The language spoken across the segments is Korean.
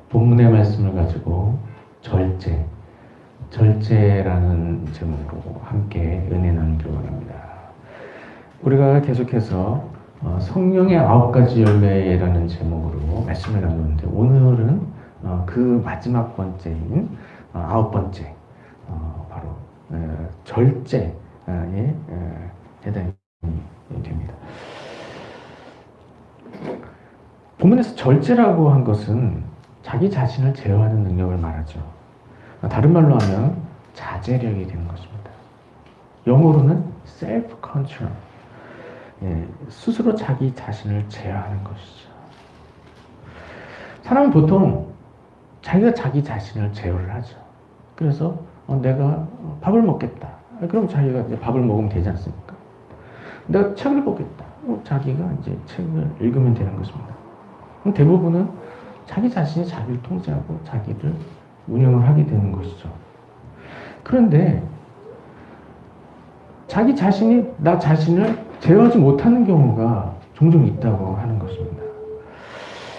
본문의 말씀을 가지고 절제라는 제목으로 함께 은혜 나누기를 원합니다. 우리가 계속해서 성령의 9가지 열매라는 제목으로 말씀을 나누는데 오늘은 그 마지막 번째인 9번째 바로 절제에 해당이 됩니다. 본문에서 절제라고 한 것은 자기 자신을 제어하는 능력을 말하죠. 다른 말로 하면 자제력이 되는 것입니다. 영어로는 self-control, 스스로 자기 자신을 제어하는 것이죠. 사람은 보통 자기가 자기 자신을 제어를 하죠. 그래서 내가 밥을 먹겠다. 그럼 자기가 이제 밥을 먹으면 되지 않습니까? 내가 책을 보겠다. 자기가 이제 책을 읽으면 되는 것입니다. 대부분은 자기 자신이 자기를 통제하고 자기를 운영을 하게 되는 것이죠. 그런데 자기 자신이 나 자신을 제어하지 못하는 경우가 종종 있다고 하는 것입니다.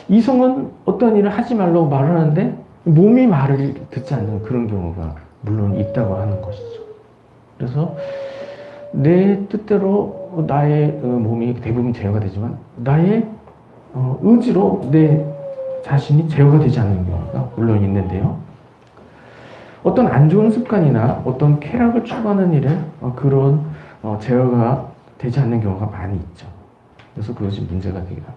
이성은 어떤 일을 하지 말라고 말을 하는데 몸이 말을 듣지 않는 그런 경우가 물론 있다고 하는 것이죠. 그래서 내 뜻대로 나의 몸이 대부분 제어가 되지만 나의 의지로 내 자신이 제어가 되지 않는 경우가 물론 있는데요. 어떤 안 좋은 습관이나 어떤 쾌락을 추구하는 일에 그런 제어가 되지 않는 경우가 많이 있죠. 그래서 그것이 문제가 되기도 합니다.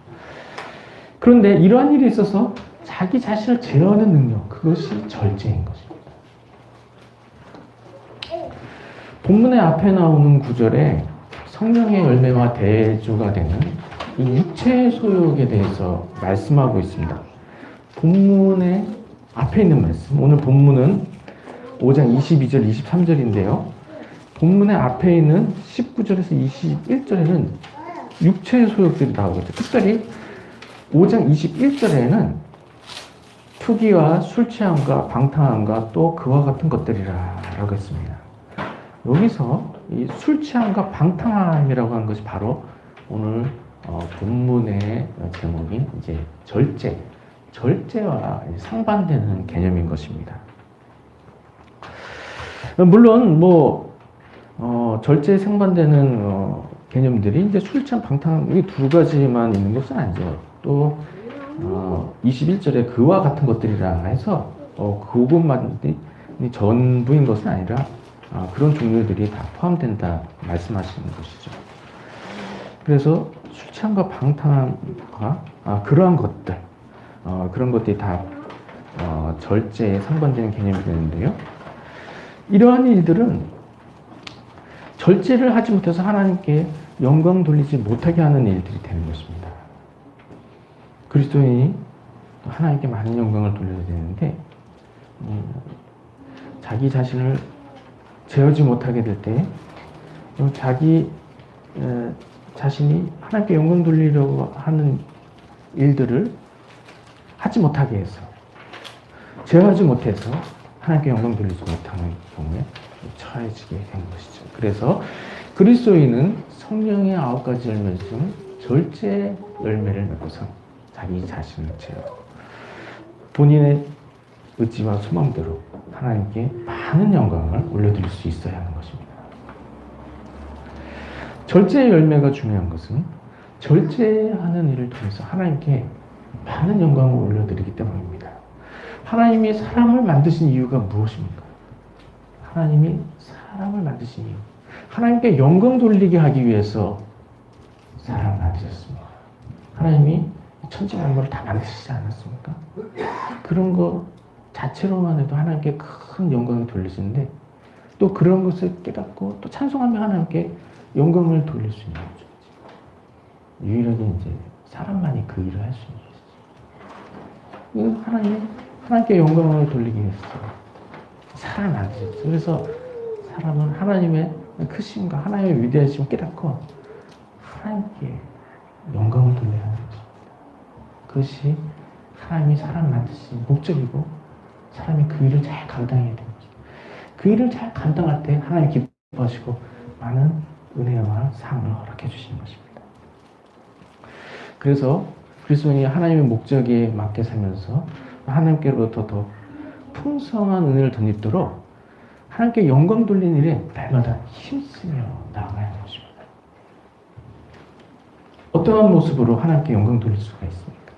그런데 이러한 일에 있어서 자기 자신을 제어하는 능력, 그것이 절제인 것입니다. 본문의 앞에 나오는 구절에 성령의 열매와 대조가 되는 이 육체의 소욕에 대해서 말씀하고 있습니다. 본문의 앞에 있는 말씀, 오늘 본문은 5장 22절, 23절인데요. 본문의 앞에 있는 19절에서 21절에는 육체의 소욕들이 나오겠죠. 특별히 5장 21절에는 투기와 술 취함과 방탕함과 또 그와 같은 것들이라고 했습니다. 여기서 이 술 취함과 방탕함이라고 하는 것이 바로 오늘 본문의 제목인 이제 절제와 상반되는 개념인 것입니다. 물론 절제에 상반되는 개념들이 이제 술 취함, 방탕함 이 두 가지만 있는 것은 아니죠. 또 21절에 그와 같은 것들이라 해서 그것만 전부인 것은 아니라 그런 종류들이 다 포함된다 말씀하시는 것이죠. 그래서 술 취함과 방탕함과 그러한 것들, 그런 것들이 다 절제에 상반되는 개념이 되는데요. 이러한 일들은 절제를 하지 못해서 하나님께 영광 돌리지 못하게 하는 일들이 되는 것입니다. 그리스도인이 하나님께 많은 영광을 돌려야 되는데 자기 자신을 제어하지 못하게 될 때 자기 자신이 하나님께 영광 돌리려고 하는 일들을 하지 못하게 해서 제어하지 못해서 하나님께 영광 돌리지 못하는 경우에 처해지게 되는 것이죠. 그래서 그리스도인은 성령의 9가지 열매 중 절제 열매를 맺고서 자기 자신을 제어하고 본인의 의지와 소망대로 하나님께 많은 영광을 올려드릴 수 있어야 하는 것입니다. 절제의 열매가 중요한 것은 절제하는 일을 통해서 하나님께 많은 영광을 올려드리기 때문입니다. 하나님이 사람을 만드신 이유가 무엇입니까? 하나님이 사람을 만드신 이유, 하나님께 영광 돌리게 하기 위해서 사람을 만드셨습니다. 하나님이 천지 만물을 다 만드시지 않았습니까? 그런 것 자체로만 해도 하나님께 큰 영광을 돌리시는데 또 그런 것을 깨닫고 또 찬송하며 하나님께 영광을 돌릴 수 있는 거죠. 유일하게 이제 사람만이 그 일을 할 수 있는 것이죠. 하나님께 영광을 돌리기 위해서 사람을 만드셨어요. 그래서 사람은 하나님의 크심과 하나님의 위대하심을 깨닫고 하나님께 영광을 돌려야 하는 것입니다. 그것이 하나님이 사람을 만드신 목적이고 사람이 그 일을 잘 감당해야 되는 거죠. 그 일을 잘 감당할 때 하나님 기뻐하시고 많은 은혜와 상을 허락해 주시는 것입니다. 그래서 그리스도인이 하나님의 목적에 맞게 살면서 하나님께로부터 더 풍성한 은혜를 덧입도록 하나님께 영광 돌리는 일에 날마다 힘쓰며 나아가야 하는 것입니다. 어떠한 모습으로 하나님께 영광 돌릴 수가 있습니까?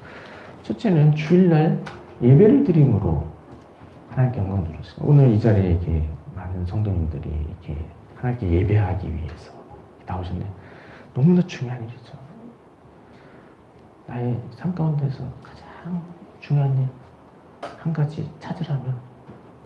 첫째는 주일날 예배를 드림으로 하나님께 영광 돌렸습니다. 오늘 이 자리에 이렇게 많은 성도님들이 이렇게 하나님께 예배하기 위해서 나오셨는데 너무나 중요한 일이죠. 나의 삶 가운데서 가장 중요한 일 한 가지 찾으라면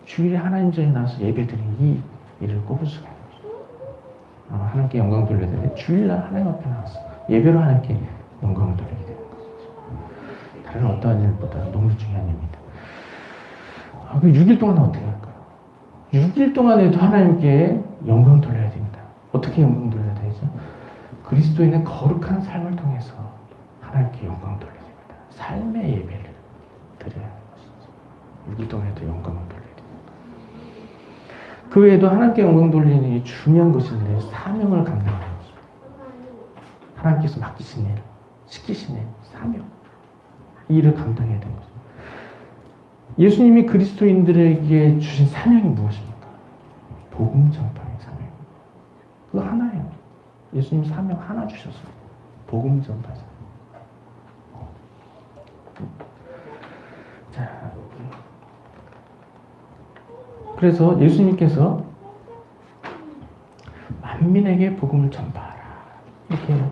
주일에 하나님 전에 나와서 예배드리는 이 일을 꼽을 수가 있는 거죠. 하나님께 영광 돌려야 되는데 주일날 하나님 앞에 나와서 예배로 하나님께 영광을 돌리게 되는 거죠. 다른 어떠한 일보다 너무 중요한 일입니다. 그 6일 동안은 어떻게 할까요? 6일 동안에도 하나님께 영광 돌려야 됩니다. 어떻게 영광 돌려야 되죠? 그리스도인의 거룩한 삶을 통해서 하나님께 영광 돌려야 됩니다. 삶의 예배를 드려야 하는 것이죠. 6일 동안에도 영광을 돌려야 됩니다. 그 외에도 하나님께 영광 돌리는 일이 중요한 것인데 사명을 감당하는 것입니다. 하나님께서 맡기신 일, 시키신 일, 사명, 이 일을 감당해야 되는 것입니다. 예수님이 그리스도인들에게 주신 사명이 무엇입니까? 복음 전파의 사명. 그거 하나예요. 예수님 사명 하나 주셨어요. 복음 전파 사명. 자, 그래서 예수님께서 만민에게 복음을 전파하라 이렇게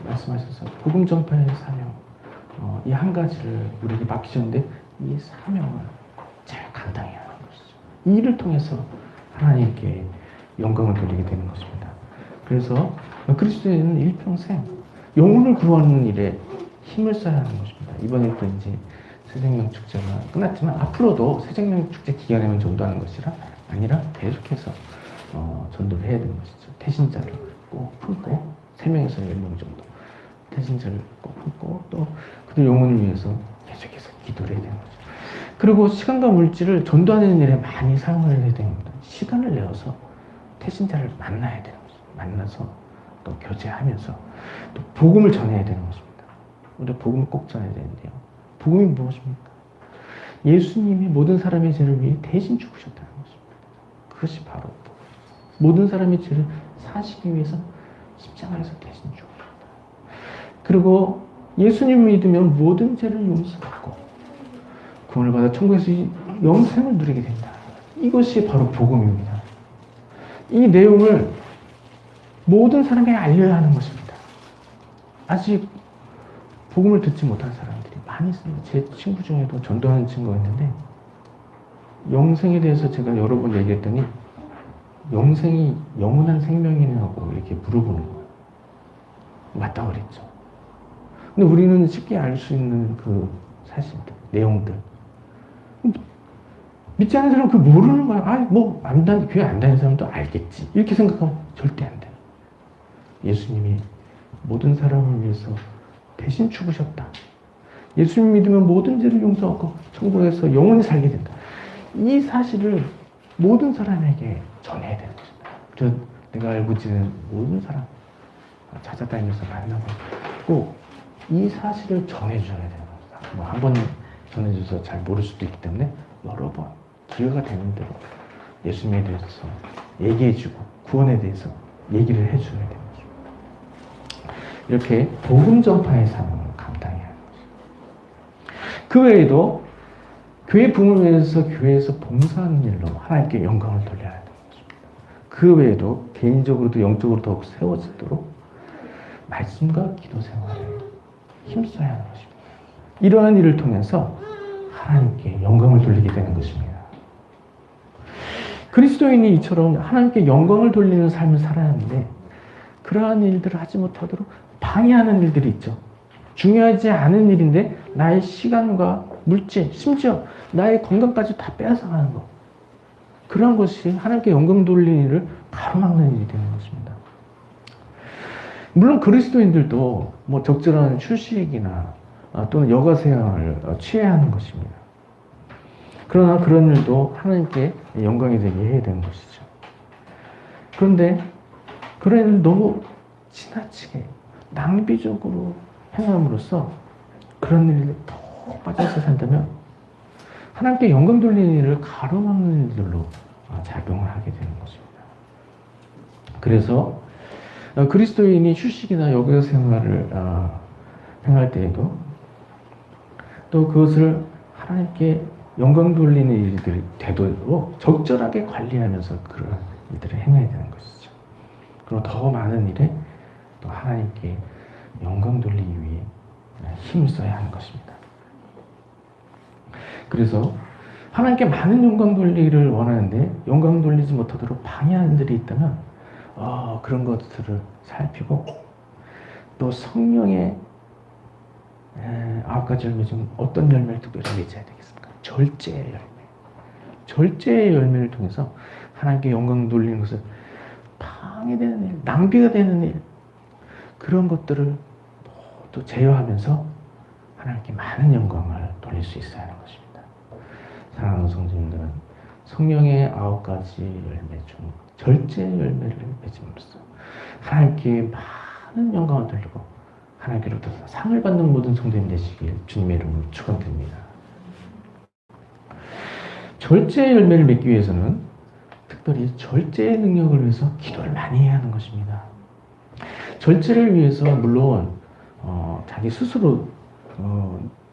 말씀하셔서 복음 전파의 사명 이 한 가지를 우리에게 맡기셨는데 이 사명을 잘 감당해야 하는 것이죠. 이 일을 통해서 하나님께 영광을 돌리게 되는 것입니다. 그래서 그리스도인은 일평생 영혼을 구하는 일에 힘을 써야 하는 것입니다. 이번에 또 이제 새생명 축제가 끝났지만 앞으로도 새생명 축제 기간에만 전도하는 것이라 아니라 계속해서 전도를 해야 되는 것이죠. 태신자를 꼭 품고 3명에서 10명 정도 태신자를 꼭 품고 또 그들 영혼을 위해서 계속해서 기도를 해야 되는 거죠. 그리고 시간과 물질을 전도하는 일에 많이 사용을 해야 됩니다. 시간을 내어서 태신자를 만나야 되는 거죠. 만나서 또 교제하면서 또 복음을 전해야 되는 것입니다. 우리가 복음을 꼭 전해야 되는데요. 복음이 무엇입니까? 예수님이 모든 사람의 죄를 위해 대신 죽으셨다는 것입니다. 그것이 바로 복음. 모든 사람의 죄를 사시기 위해서 십자가에서 대신 죽으셨다. 그리고 예수님을 믿으면 모든 죄를 용서받고 구원을 받아 천국에서 영생을 누리게 된다. 이것이 바로 복음입니다. 이 내용을 모든 사람에게 알려야 하는 것입니다. 아직 복음을 듣지 못한 사람들이 많이 있습니다. 제 친구 중에도 전도하는 친구가 있는데 영생에 대해서 제가 여러 번 얘기했더니 영생이 영원한 생명이냐고 이렇게 물어보는 거예요. 맞다고 그랬죠. 근데 우리는 쉽게 알 수 있는 그 사실들, 내용들. 믿지 않는 사람은 그걸 모르는 거야. 교회 안 다니는 사람도 알겠지. 이렇게 생각하면 절대 안 돼. 예수님이 모든 사람을 위해서 대신 죽으셨다. 예수님 믿으면 모든 죄를 용서하고 천국에서 영원히 살게 된다. 이 사실을 모든 사람에게 전해야 되는 것입니다. 그래서 내가 알고 지낸 모든 사람 찾아다니면서 만나고 꼭 이 사실을 전해줘야 되는 겁니다. 한 번 전해줘서 잘 모를 수도 있기 때문에 여러 번 기회가 되는 대로 예수님에 대해서 얘기해주고 구원에 대해서 얘기를 해줘야 되는 것입니다. 이렇게 복음 전파의 사명을 감당해야 하는 것입니다. 그 외에도 교회 부흥을 위해서 교회에서 봉사하는 일로 하나님께 영광을 돌려야 하는 것입니다. 그 외에도 개인적으로도 영적으로 더욱 세워지도록 말씀과 기도 생활에 힘써야 하는 것입니다. 이러한 일을 통해서 하나님께 영광을 돌리게 되는 것입니다. 그리스도인이 이처럼 하나님께 영광을 돌리는 삶을 살아야 하는데 그러한 일들을 하지 못하도록 방해하는 일들이 있죠. 중요하지 않은 일인데 나의 시간과 물질, 심지어 나의 건강까지 다 빼앗아가는 것. 그러한 것이 하나님께 영광 돌리는 일을 가로막는 일이 되는 것입니다. 물론 그리스도인들도 적절한 휴식이나 또는 여가 생활을 취해야 하는 것입니다. 그러나 그런 일도 하나님께 영광이 되게 해야 되는 것이죠. 그런데 그런 일을 너무 지나치게 낭비적으로 행함으로써 그런 일에 푹 빠져서 산다면 하나님께 영광 돌리는 일을 가로막는 일들로 작용을 하게 되는 것입니다. 그래서 그리스도인이 휴식이나 여가 생활을 행할 때에도 또 그것을 하나님께 영광 돌리는 일들이 되도록 적절하게 관리하면서 그런 일들을 행해야 되는 것이죠. 그리고 더 많은 일에 또 하나님께 영광 돌리기 위해 힘을 써야 하는 것입니다. 그래서 하나님께 많은 영광 돌리기를 원하는데 영광 돌리지 못하도록 방해하는 일이 있다면 그런 것들을 살피고 또 성령의 9가지 열매 중 어떤 열매를 특별히 맺어야 되겠습니까? 절제의 열매. 절제의 열매를 통해서 하나님께 영광 돌리는 것을 방해되는 일, 낭비가 되는 일, 그런 것들을 모두 제어하면서 하나님께 많은 영광을 돌릴 수 있어야 하는 것입니다. 사랑하는 성도님들은 성령의 9가지 열매 중 절제의 열매를 맺음으로써 하나님께 많은 영광을 돌리고 하나님께로부터 상을 받는 모든 성도님 되시길 주님의 이름으로 축원드립니다. 절제의 열매를 맺기 위해서는 특별히 절제의 능력을 위해서 기도를 많이 해야 하는 것입니다. 절제를 위해서 물론 자기 스스로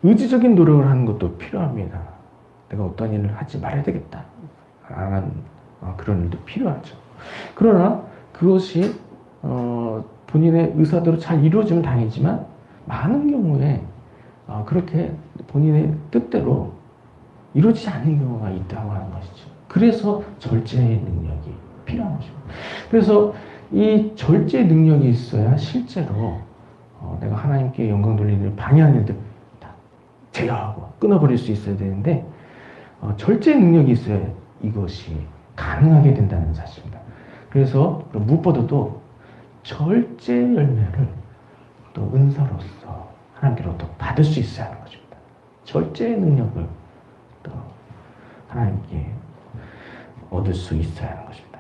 의지적인 노력을 하는 것도 필요합니다. 내가 어떤 일을 하지 말아야 되겠다. 그런 일도 필요하죠. 그러나 그것이 본인의 의사대로 잘 이루어지면 다행이지만 많은 경우에 그렇게 본인의 뜻대로 이루어지지 않는 경우가 있다고 하는 것이죠. 그래서 절제의 능력이 필요한 것입니다. 그래서 이 절제의 능력이 있어야 실제로 내가 하나님께 영광 돌리는 일을 방해하는 일들 다 제어하고 끊어버릴 수 있어야 되는데 절제의 능력이 있어야 이것이 가능하게 된다는 사실입니다. 그래서 무엇보다도 절제의 열매를 또 은사로서 하나님께로부터 받을 수 있어야 하는 것입니다. 절제의 능력을 또 하나님께 얻을 수 있어야 하는 것입니다.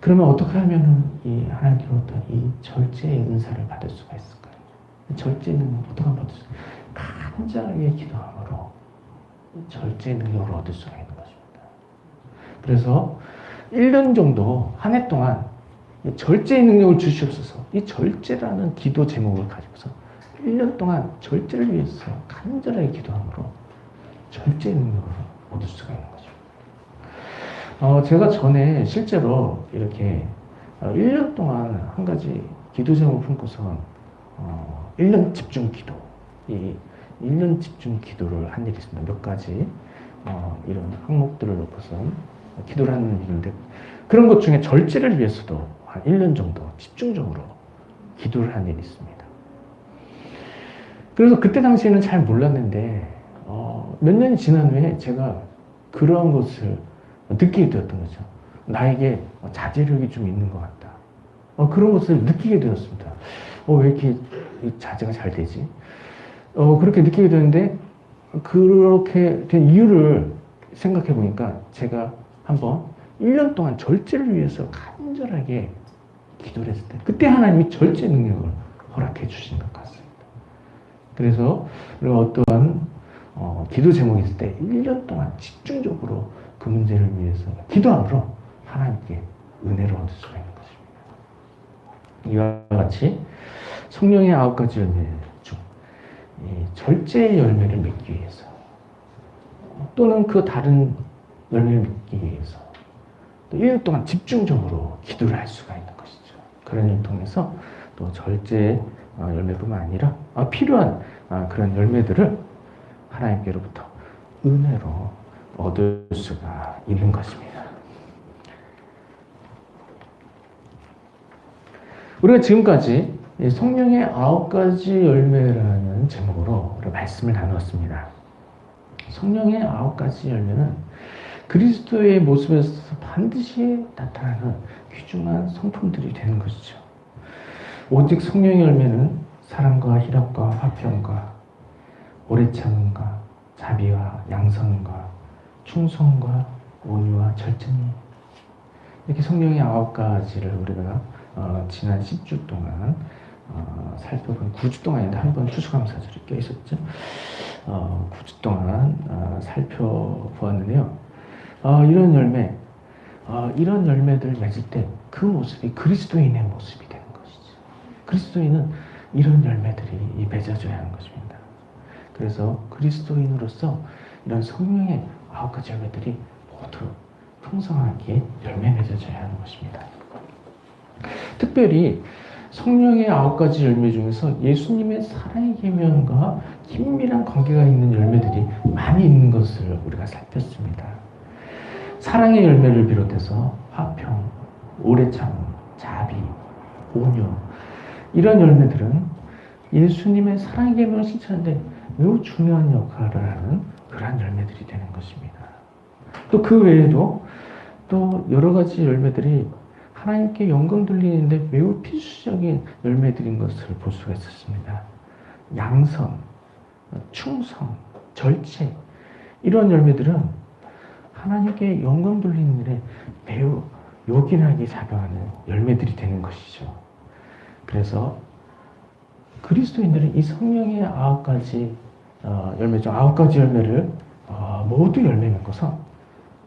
그러면 어떻게 하면 이 하나님께로부터 이 절제의 은사를 받을 수가 있을까요? 절제의 능력을 어떻게 받을 수 있을까요? 간절하게 기도함으로 절제의 능력을 얻을 수가 있는 것입니다. 그래서 1년 정도 한 해 동안 절제의 능력을 주시옵소서, 이 절제라는 기도 제목을 가지고서 1년 동안 절제를 위해서 간절하게 기도함으로 절제의 능력을 얻을 수가 있는 것입니다. 제가 전에 실제로 이렇게 1년 동안 한 가지 기도 제목을 품고서 1년 집중 기도, 이 1년 집중 기도를 한 일이 있습니다. 몇 가지 이런 항목들을 놓고서 기도를 하는 일인데 그런 것 중에 절제를 위해서도 한 1년 정도 집중적으로 기도를 한 일이 있습니다. 그래서 그때 당시에는 잘 몰랐는데 몇 년이 지난 후에 제가 그러한 것을 느끼게 되었던 거죠. 나에게 자제력이 좀 있는 것 같다. 그런 것을 느끼게 되었습니다. 왜 이렇게 자제가 잘 되지? 그렇게 느끼게 되는데 그렇게 된 이유를 생각해 보니까 제가 한번 1년 동안 절제를 위해서 간절하게 기도를 했을 때 그때 하나님이 절제 능력을 허락해 주신 것 같습니다. 그래서 우리가 어떠한 기도 제목이 있을 때 1년 동안 집중적으로 그 문제를 위해서 기도함으로 하나님께 은혜를 얻을 수가 있는 것입니다. 이와 같이 성령의 9가지 열매 중 절제의 열매를 맺기 위해서 또는 그 다른 열매를 맺기 위해서 또 1년 동안 집중적으로 기도를 할 수가 있는 것이죠. 그런 일을 통해서 또 절제의 열매뿐만 아니라 필요한 그런 열매들을 하나님께로부터 은혜로 얻을 수가 있는 것입니다. 우리가 지금까지 성령의 9가지 열매라는 제목으로 우리가 말씀을 나누었습니다. 성령의 9가지 열매는 그리스도의 모습에서 반드시 나타나는 귀중한 성품들이 되는 것이죠. 오직 성령의 열매는 사랑과 희락과 화평과 오래 참음과 자비와 양선과 충성과 온유와 절제니, 이렇게 성령의 9가지를 우리가 지난 10주 동안 살펴본 9주 동안인데 한 번 추수감사절이 껴 있었죠. 9주 동안 살펴보았는데요. 이런 열매들 맺을 때 그 모습이 그리스도인의 모습이 되는 것이죠. 그리스도인은 이런 열매들이 맺어져야 하는 것입니다. 그래서 그리스도인으로서 이런 성령의 9가지 열매들이 모두 풍성하게 열매 맺어져야 하는 것입니다. 특별히 성령의 9가지 열매 중에서 예수님의 사랑의 계명과 긴밀한 관계가 있는 열매들이 많이 있는 것을 우리가 살폈습니다. 사랑의 열매를 비롯해서 화평, 오래 참음, 자비, 온유 이런 열매들은 예수님의 사랑의 계명을 실천하는데 매우 중요한 역할을 하는 그러한 열매들이 되는 것입니다. 또 그 외에도 또 여러 가지 열매들이 하나님께 영광 돌리는데 매우 필수적인 열매들인 것을 볼 수가 있었습니다. 양선, 충성, 절제 이런 열매들은 하나님께 영광 돌리는 일에 매우 요긴하게 작용하는 열매들이 되는 것이죠. 그래서 그리스도인들은 이 성령의 9가지 열매 중 9가지 열매를 모두 열매 맺고서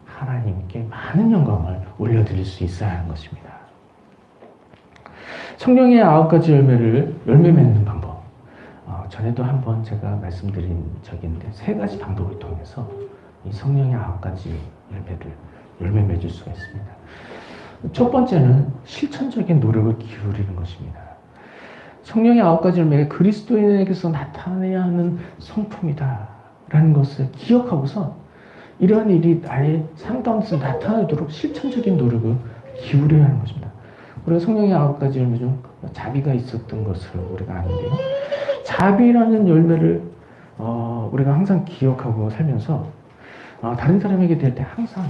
하나님께 많은 영광을 올려드릴 수 있어야 하는 것입니다. 성령의 9가지 열매 맺는 방법. 전에도 한번 제가 말씀드린 적이 있는데 3가지 방법을 통해서 이 성령의 9가지 열매 맺을 수가 있습니다. 첫 번째는 실천적인 노력을 기울이는 것입니다. 성령의 9가지 열매가 그리스도인에게서 나타나야 하는 성품이다 라는 것을 기억하고서 이러한 일이 나의 삶 가운데서 나타나도록 실천적인 노력을 기울여야 하는 것입니다. 우리가 성령의 9가지 열매 중 자비가 있었던 것을 우리가 아는데요. 자비라는 열매를 우리가 항상 기억하고 살면서 다른 사람에게 대할 때 항상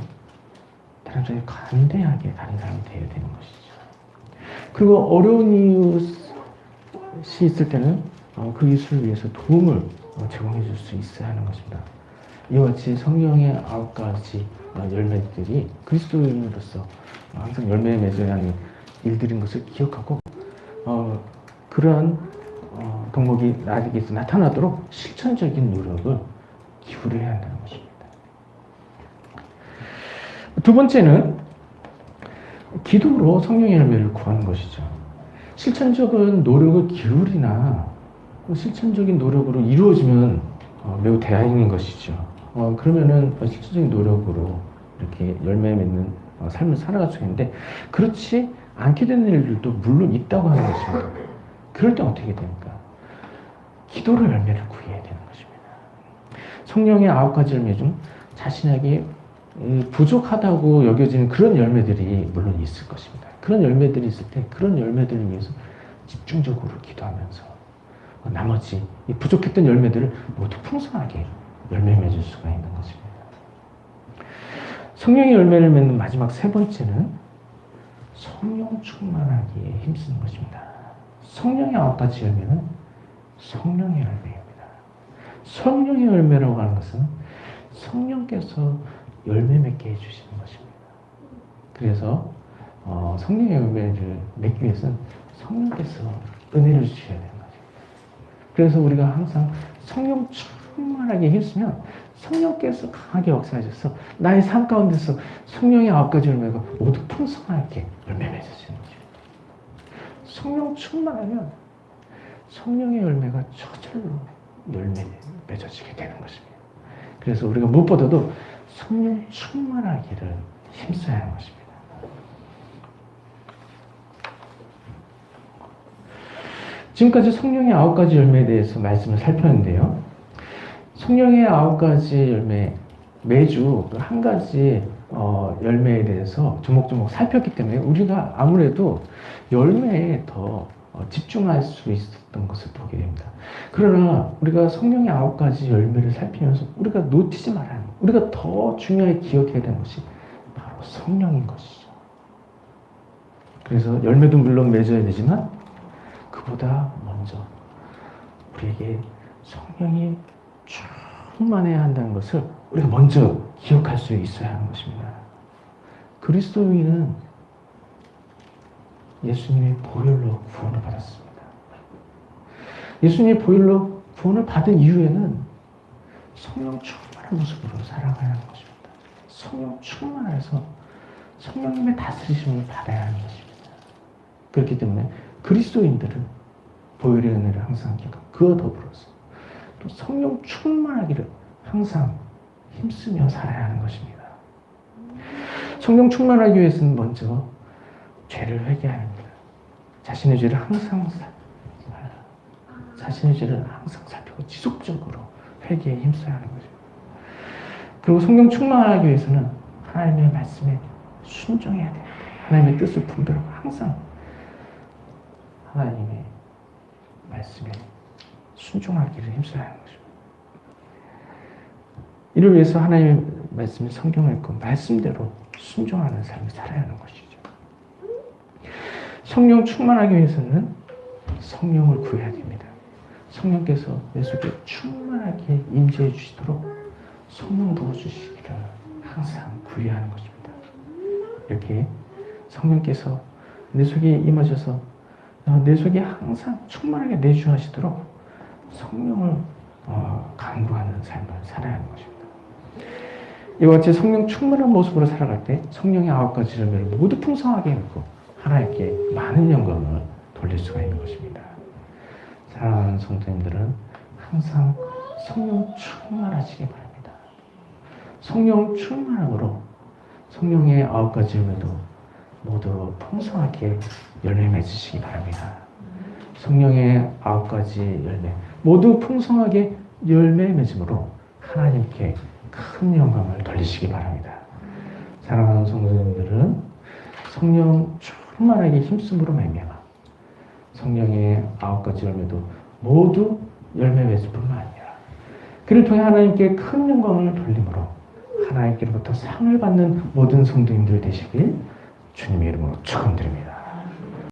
다른 사람이 관대하게 다른 사람이 되어야 되는 것이죠. 그리고 어려운 이웃이 있을 때는 그 이웃을 위해서 도움을 제공해 줄 수 있어야 하는 것입니다. 이와 같이 성령의 9가지 열매들이 그리스도인으로서 항상 열매 맺어야 하는 일들인 것을 기억하고 그러한 덕목이 나에게서 나타나도록 실천적인 노력을 기울여야 한다는 것입니다. 두 번째는 기도로 성령의 열매를 구하는 것이죠. 실천적인 노력을 기울이나 실천적인 노력으로 이루어지면 매우 다행인 것이죠. 그러면은 실천적인 노력으로 이렇게 열매 맺는 삶을 살아갈 수 있는데 그렇지 않게 되는 일들도 물론 있다고 하는 것입니다. 그럴 때 어떻게 됩니까? 기도로 열매를 구해야 되는 것입니다. 성령의 9가지 열매 중 자신에게 부족하다고 여겨지는 그런 열매들이 물론 있을 것입니다. 그런 열매들이 있을 때 그런 열매들을 위해서 집중적으로 기도하면서 나머지 부족했던 열매들을 모두 풍성하게 열매 맺을 수가 있는 것입니다. 성령의 열매를 맺는 마지막 3번째는 성령 충만하기에 힘쓰는 것입니다. 성령의 9가지 열매는 성령의 열매입니다. 성령의 열매라고 하는 것은 성령께서 열매 맺게 해주시는 것입니다. 그래서 성령의 열매를 맺기 위해서는 성령께서 은혜를 주셔야 되는 것입니다. 그래서 우리가 항상 성령 충만하게 힘쓰면 성령께서 강하게 역사하셔서 나의 삶 가운데서 성령의 9가지 열매가 모두 풍성하게 열매 맺어지는 것입니다. 성령 충만하면 성령의 열매가 저절로 열매 맺어지게 되는 것입니다. 그래서 우리가 무엇보다도 성령 충만하기를 힘써야 하는 것입니다. 지금까지 성령의 9가지 열매에 대해서 말씀을 살폈는데요. 성령의 9가지 열매, 매주 한 가지 열매에 대해서 조목조목 살폈기 때문에 우리가 아무래도 열매에 더 집중할 수 있었던 것을 보게 됩니다. 그러나 우리가 성령의 9가지 열매를 살피면서 우리가 놓치지 말아야 하는, 우리가 더 중요하게 기억해야 되는 것이 바로 성령인 것이죠. 그래서 열매도 물론 맺어야 되지만 그보다 먼저 우리에게 성령이 충만해야 한다는 것을 우리가 먼저 기억할 수 있어야 하는 것입니다. 그리스도인은 예수님의 보혈로 구원을 받았습니다. 예수님의 보혈로 구원을 받은 이후에는 성령 충만한 모습으로 살아가야 하는 것입니다. 성령 충만해서 성령님의 다스리심을 받아야 하는 것입니다. 그렇기 때문에 그리스도인들은 보혈의 은혜를 항상 기억하고 그와 더불어서 또 성령 충만하기를 항상 힘쓰며 살아야 하는 것입니다. 성령 충만하기 위해서는 먼저 죄를 회개해야 합니다. 자신의 죄를 항상 살피고 지속적으로 회개에 힘써야 하는 것입니다. 그리고 성령 충만하기 위해서는 하나님의 말씀에 순종해야 됩니다. 하나님의 뜻을 분별하고 항상 하나님의 말씀에 순종하기를 힘써야 하는 것입니다. 이를 위해서 하나님의 말씀을 성경을 읽고 말씀대로 순종하는 삶을 살아야 하는 것이죠. 성령 충만하기 위해서는 성령을 구해야 됩니다. 성령께서 내 속에 충만하게 임재해 주시도록 성령 부어주시기를 항상 구해야 하는 것입니다. 이렇게 성령께서 내 속에 임하셔서 내 속에 항상 충만하게 내주하시도록 성령을 간구하는 삶을 살아야 하는 것입니다. 이와 같이 성령 충만한 모습으로 살아갈 때 성령의 9가지 열매를 모두 풍성하게 갖고 하나님께 많은 영광을 돌릴 수가 있는 것입니다. 사랑하는 성도님들은 항상 성령 충만하시기 바랍니다. 성령 충만함으로 성령의 9가지 열매도 모두 풍성하게 열매 맺으시기 바랍니다. 성령의 9가지 열매 모두 풍성하게 열매 맺음으로 하나님께 큰 영광을 돌리시기 바랍니다. 사랑하는 성도님들은 성령 충만하게 힘쓰므로 말미암아 성령의 9가지 열매도 모두 열매 맺을 뿐만 아니라 그를 통해 하나님께 큰 영광을 돌림으로 하나님께로부터 상을 받는 모든 성도님들 되시길 주님의 이름으로 축원드립니다.